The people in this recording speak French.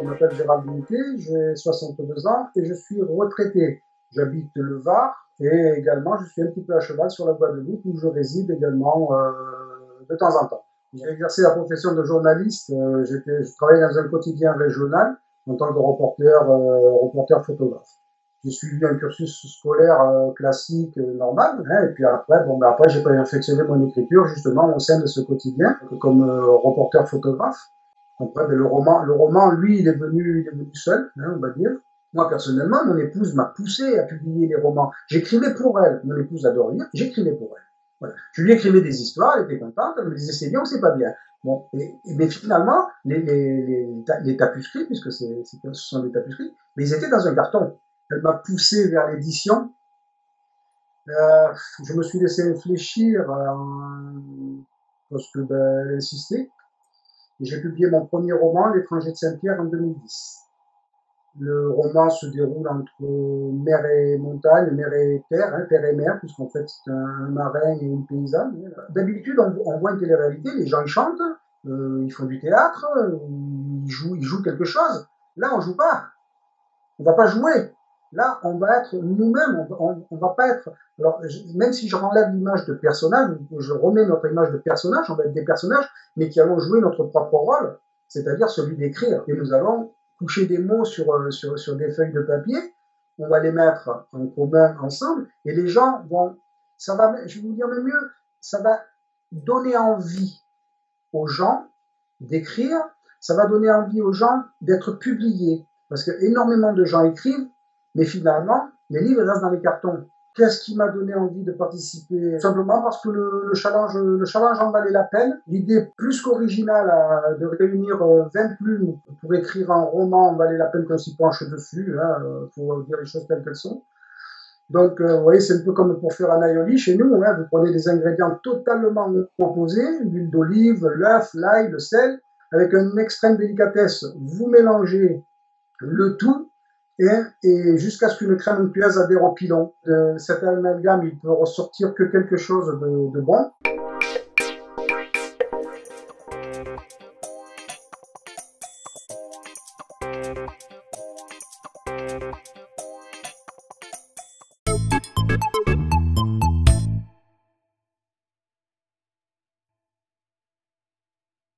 Je m'appelle Gérald Limité, j'ai 62 ans et je suis retraité. J'habite le Var et également je suis un petit peu à cheval sur la Guadeloupe où je réside également de temps en temps. J'ai exercé la profession de journaliste, je travaillais dans un quotidien régional en tant que reporter photographe. J'ai suivi un cursus scolaire classique normal, hein, et puis après, bon, ben après j'ai perfectionné mon écriture justement au sein de ce quotidien comme reporter photographe. Après, ben, le roman, lui, il est venu seul, hein, on va dire. Moi, personnellement, mon épouse m'a poussé à publier les romans. J'écrivais pour elle. Mon épouse adore lire, j'écrivais pour elle. Voilà. Je lui écrivais des histoires, elle était contente, elle me disait c'est bien ou c'est pas bien. Bon, mais finalement, les tapuscrits, puisque ce sont des tapuscrits, mais ils étaient dans un carton. Elle m'a poussé vers l'édition. Euh, je me suis laissé réfléchir parce que ben, elle insistait. Et j'ai publié mon premier roman, L'étranger de Saint-Pierre, en 2010. Le roman se déroule entre mer et montagne, mer et terre, hein, terre et mer, puisqu'en fait c'est un marin et une paysanne. D'habitude, on voit une télé-réalité, les gens ils chantent, ils font du théâtre, ils jouent quelque chose. Là, on joue pas, on va pas jouer. Là, on va être nous-mêmes, on va pas être. Alors, même si je renlève l'image de personnage, je remets notre image de personnage, on va être des personnages, mais qui allons jouer notre propre rôle, c'est-à-dire celui d'écrire. Et nous allons coucher des mots sur des feuilles de papier, on va les mettre en commun ensemble, et les gens vont, ça va, je vais vous dire même mieux, ça va donner envie aux gens d'écrire, ça va donner envie aux gens d'être publiés. Parce que énormément de gens écrivent, mais finalement, les livres restent dans les cartons. Qu'est-ce qui m'a donné envie de participer? Simplement parce que le challenge en valait la peine. L'idée plus qu'originale de réunir 20 plumes pour écrire un roman en valait la peine qu'on s'y penche dessus, hein, pour dire les choses telles qu'elles sont. Donc, vous voyez, c'est un peu comme pour faire un aioli chez nous. Hein, vous prenez des ingrédients totalement opposés, l'huile d'olive, l'œuf, l'ail, le sel, avec une extrême délicatesse. Vous mélangez le tout et jusqu'à ce qu'une crème onctueuse adhère au pilon. De cet amalgame, il peut ressortir que quelque chose de bon.